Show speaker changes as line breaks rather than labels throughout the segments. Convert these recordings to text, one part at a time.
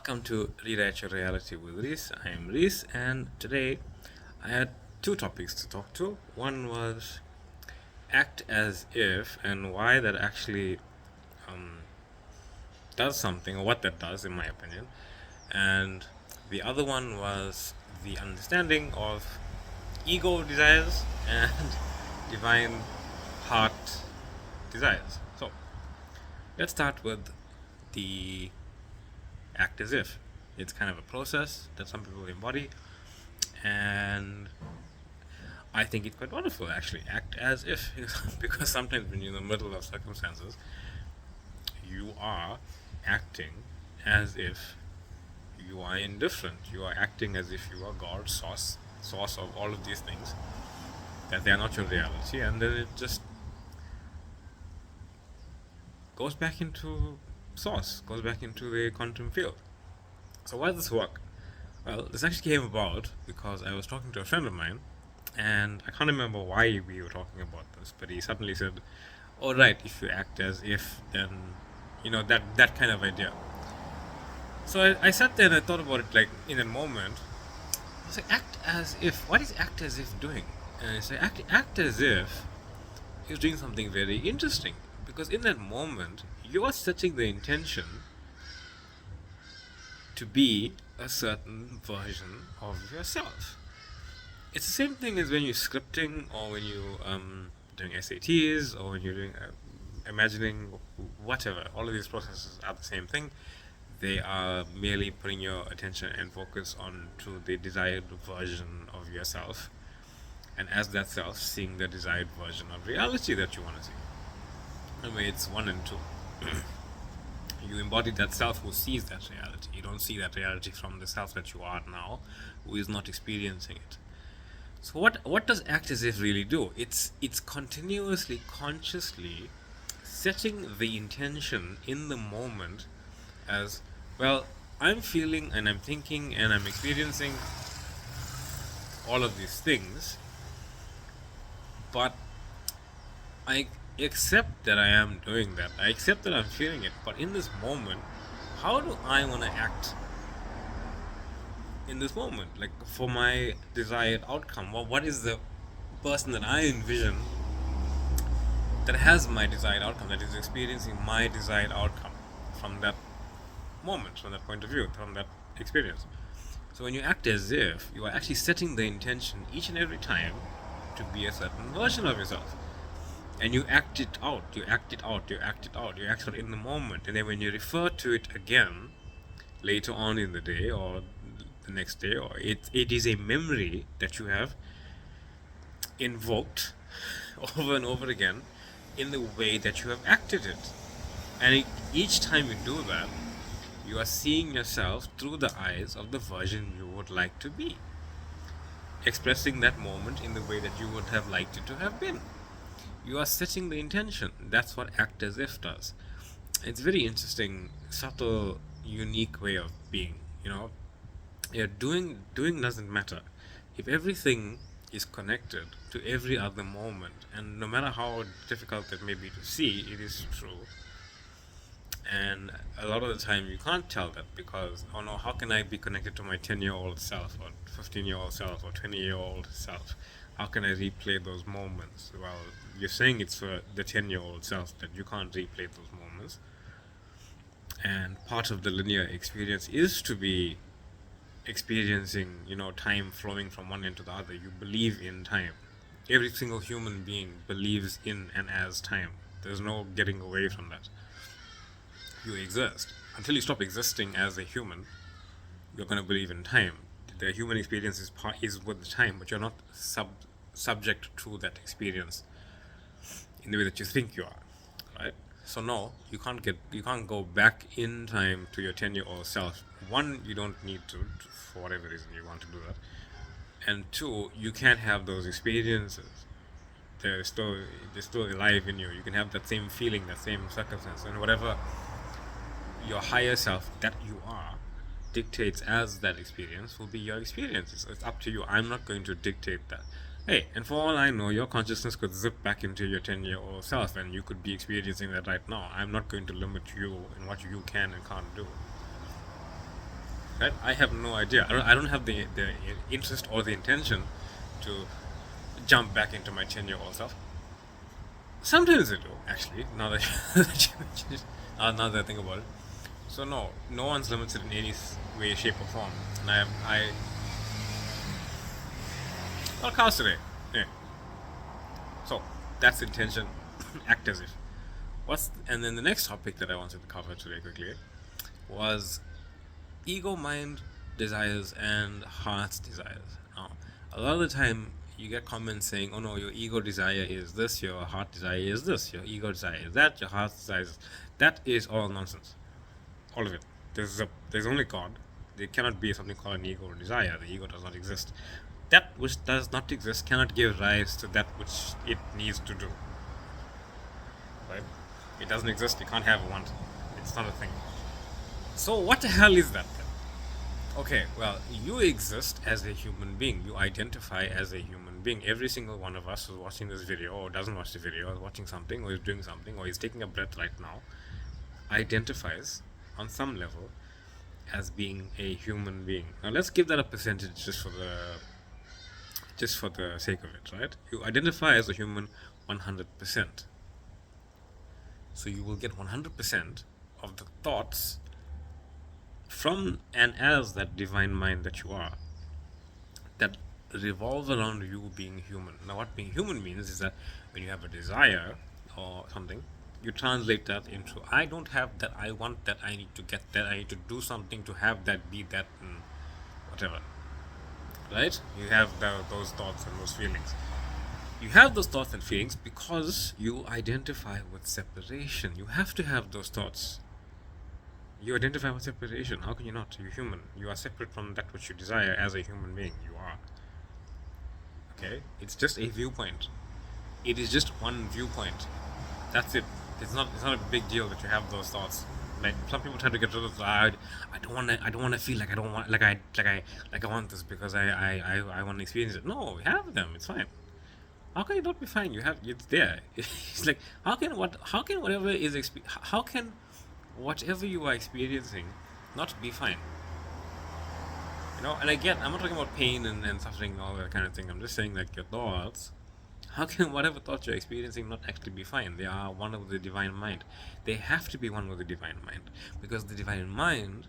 Welcome to Rewrite Your Reality with Reese. I am Reese, and today I had two topics to talk to. One was act as if and why that actually does something, or what that does, in my opinion. And the other one was the understanding of ego desires and divine heart desires. So let's start with the act as if. It's kind of a process that some people embody, and I think it's quite wonderful, actually. Act as if, because sometimes when you're in the middle of circumstances, you are acting as if you are indifferent. You are acting as if you are God, source of all of these things, that they are not your reality, and then it just goes back into source, goes back into the quantum field. So why does this work? Well, this actually came about because I was talking to a friend of mine, and I can't remember why we were talking about this, but he suddenly said, "Oh, right, if you act as if, then that kind of idea." So I sat there and I thought about it, like, in a moment. I was like, act as if. What is act as if doing? And I said, act as if is doing something very interesting, because in that moment you are setting the intention to be a certain version of yourself. It's the same thing as when you're scripting, or when you doing SATs, or when you're doing imagining, whatever. All of these processes are the same thing. They are merely putting your attention and focus on to the desired version of yourself, and as that self, seeing the desired version of reality that you want to see. Anyway, it's one and two. You embody that self who sees that reality. You don't see that reality from the self that you are now, who is not experiencing it. So what does act as if really do? It's continuously, consciously setting the intention in the moment as, well, I'm feeling and I'm thinking and I'm experiencing all of these things, but I accept that I am doing that. I accept that I'm feeling it, but in this moment, how do I want to act in this moment? Like, for my desired outcome, what is the person that I envision that has my desired outcome, that is experiencing my desired outcome from that moment, from that point of view, from that experience? So when you act as if, you are actually setting the intention each and every time to be a certain version of yourself. And you act it out, you act it out in the moment. And then when you refer to it again later on in the day, or the next day, or it is a memory that you have invoked over and over again in the way that you have acted it. And each time you do that, you are seeing yourself through the eyes of the version you would like to be, expressing that moment in the way that you would have liked it to have been. You are setting the intention. That's what act as if does. It's very interesting, subtle, unique way of being. Doing doesn't matter if everything is connected to every other moment, and no matter how difficult it may be to see, it is true. And a lot of the time you can't tell that, because, oh no, how can I be connected to my 10-year-old self, or 15-year-old self, or 20-year-old self? How can I replay those moments? Well, you're saying it's for the 10-year-old self that you can't replay those moments. And part of the linear experience is to be experiencing, time flowing from one end to the other. You believe in time. Every single human being believes in and as time. There's no getting away from that. You exist. Until you stop existing as a human, you're going to believe in time. The human experience is with the time, but you're not subject to that experience in the way that you think you are, right? So no, you can't go back in time to your 10-year-old self. One, you don't need to, for whatever reason you want to do that. And two, you can't have those experiences. They're still alive in you. You can have that same feeling, that same circumstance, and whatever your higher self that you are dictates as that experience will be your experience. It's up to you. I'm not going to dictate that. Hey, and for all I know, your consciousness could zip back into your 10-year-old self, and you could be experiencing that right now. I'm not going to limit you in what you can and can't do. right? I have no idea. I don't have the interest or the intention to jump back into my 10-year-old self. Sometimes I do, actually, now that, that you mention it, now that I think about it. So no one's limited in any way, shape or form. And I'll cast it. Yeah. So, that's intention, act as if. And then the next topic that I wanted to cover today quickly was ego, mind, desires, and heart's desires. Now, a lot of the time you get comments saying, oh no, your ego desire is this, your heart desire is this, your ego desire is that, your heart desire is that. Is all nonsense. All of it. There's only God. There cannot be something called an ego or desire. The ego does not exist. That which does not exist cannot give rise to that which it needs to do. Right? It doesn't exist, you can't have a want. It's not a thing. So what the hell is that then? Okay, well, you exist as a human being. You identify as a human being. Every single one of us who's watching this video, or doesn't watch the video, or is watching something, or is doing something, or is taking a breath right now, identifies on some level as being a human being. Now let's give that a percentage just for the sake of it, right? You identify as a human 100%. So you will get 100% of the thoughts from and as that divine mind that you are, that revolve around you being human. Now what being human means is that when you have a desire or something, you translate that into, I don't have that, I want that, I need to get that, I need to do something to have that, be that, and whatever. Right? You have those thoughts and those feelings. You have those thoughts and feelings because you identify with separation. You have to have those thoughts. You identify with separation. How can you not? You're human. You are separate from that which you desire as a human being. You are. Okay? It's just a viewpoint. It is just one viewpoint. That's it. It's not a big deal that you have those thoughts. Like some people try to get rid of I don't want to feel like I want this because I want to experience it. No, have them. It's fine. How can it not be fine? It's there. It's like how can whatever you are experiencing not be fine? And again, I'm not talking about pain and suffering and all that kind of thing. I'm just saying like your thoughts. How can whatever thoughts you're experiencing not actually be fine? They are one with the divine mind. They have to be one with the divine mind, because the divine mind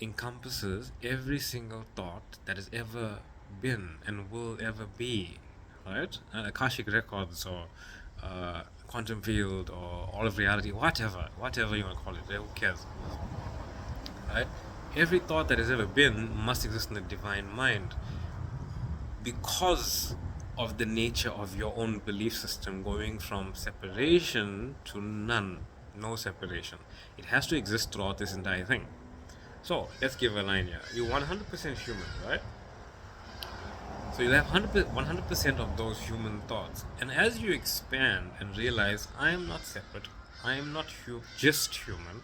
encompasses every single thought that has ever been and will ever be. Right? Akashic records or quantum field or all of reality, whatever you want to call it, who cares? Right? Every thought that has ever been must exist in the divine mind, because of the nature of your own belief system going from separation to no separation. It has to exist throughout this entire thing. So let's give a line here. You're 100% human, right? So you'll have 100% of those human thoughts. And as you expand and realize, I am not separate, I am not just human,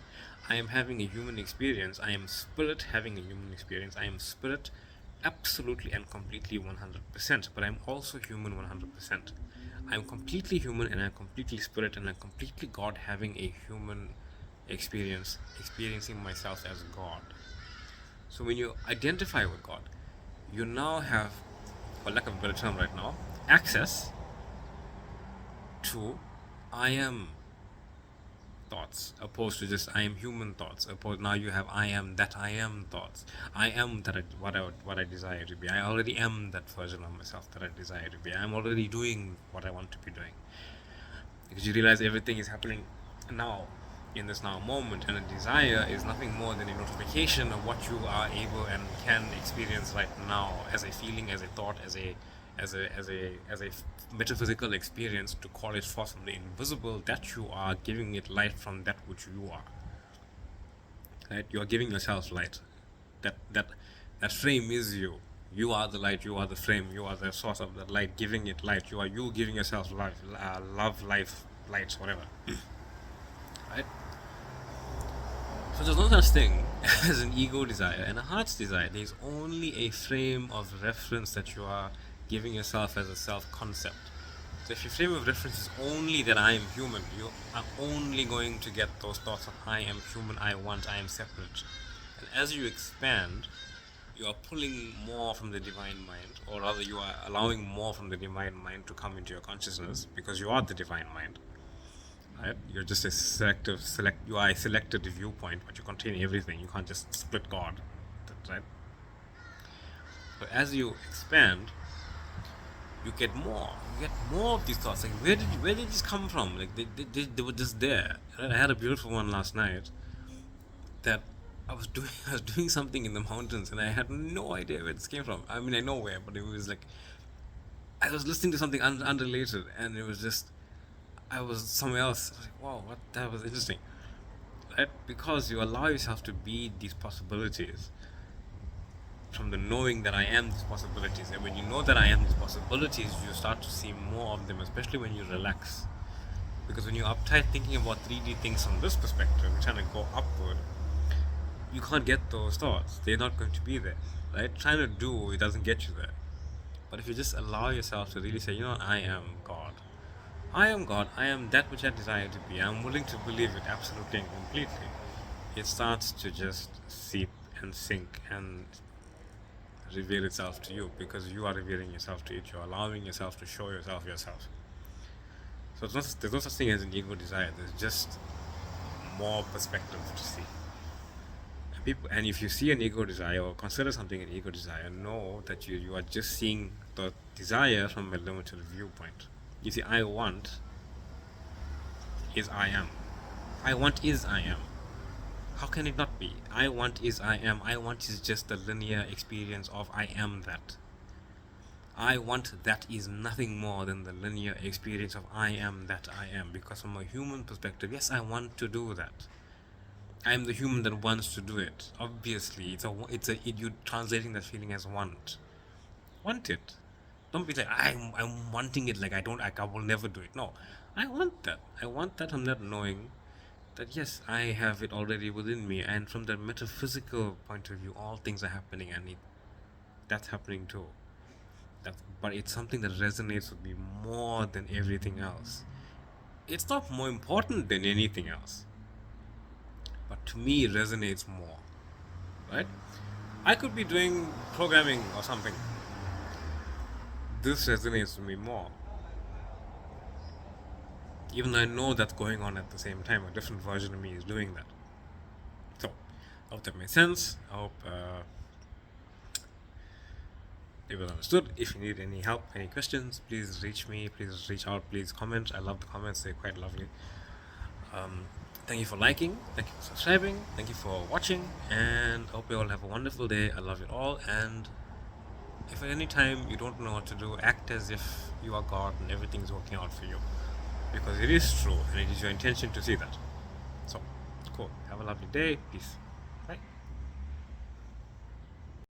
I am having a human experience, I am spirit having a human experience, I am spirit absolutely and completely 100%, but I'm also human 100%. I'm completely human and I'm completely spirit and I'm completely God having a human experience, experiencing myself as God. So when you identify with God, you now have, for lack of a better term right now, access to I am thoughts, opposed to just I am human thoughts. Now you have I am that I am thoughts. I am what I desire to be. I already am that version of myself that I desire to be. I'm already doing what I want to be doing. Because you realize everything is happening now, in this now moment, and a desire is nothing more than a notification of what you are able and can experience right now as a feeling, as a thought, as a metaphysical experience, to call it forth from the invisible, that you are giving it light from that which you are. Right? You are giving yourself light. That frame is you. You are the light. You are the frame. You are the source of that light. Giving it light. You are you giving yourself life, love, life, light, whatever. Right? So there's no such thing as an ego desire and a heart's desire. There's only a frame of reference that you are giving yourself as a self-concept. So if your frame of reference is only that I am human, you are only going to get those thoughts of I am human, I want, I am separate. As you expand, you are pulling more from the divine mind, or rather, you are allowing more from the divine mind to come into your consciousness, because you are the divine mind. Right? You're just a you are a selected viewpoint, but you contain everything. You can't just split God. Right? So as you expand, you get more. You get more of these thoughts. Like, where did this come from? Like, they were just there. Right? I had a beautiful one last night that I was doing something in the mountains, and I had no idea where this came from. I mean, I know where, but it was like I was listening to something unrelated, and it was just I was somewhere else. I was like, wow, what? That was interesting. Right? Because you allow yourself to be these possibilities from the knowing that I am these possibilities. And when you know that I am these possibilities, you start to see more of them, especially when you relax. Because when you're uptight thinking about 3D things from this perspective, trying to go upward, you can't get those thoughts. They're not going to be there. Right? Trying to do it doesn't get you there. But if you just allow yourself to really say, you know what, I am God. I am God. I am that which I desire to be. I'm willing to believe it absolutely and completely. It starts to just seep and sink and reveal itself to you, because you are revealing yourself to it. You're allowing yourself to show yourself. So there's no such thing as an ego desire. There's just more perspective to see. And if you see an ego desire, or consider something an ego desire, know that you are just seeing the desire from a limited viewpoint. You see, I want is I am. I want is I am. How can it not be? I want is I am. I want is just the linear experience of I am that. I want that is nothing more than the linear experience of I am that I am. Because from a human perspective, yes, I want to do that. I am the human that wants to do it. Obviously, you're translating that feeling as want. Want it. Don't be like, I'm wanting it, like I will never do it. No, I want that. I want that from that knowing that yes, I have it already within me, and from the metaphysical point of view, all things are happening, and that's happening too. But it's something that resonates with me more than everything else. It's not more important than anything else, but to me, it resonates more. Right? I could be doing programming or something. This resonates with me more. Even though I know that's going on at the same time, a different version of me is doing that. So, I hope that made sense. I hope it was understood. If you need any help, any questions, please reach me, please reach out, please comment. I love the comments, they're quite lovely. Thank you for liking, thank you for subscribing, thank you for watching, and I hope you all have a wonderful day. I love you all, and if at any time you don't know what to do, act as if you are God and everything's working out for you. Because it is true, and it is your intention to see that. So, cool. Have a lovely day. Peace.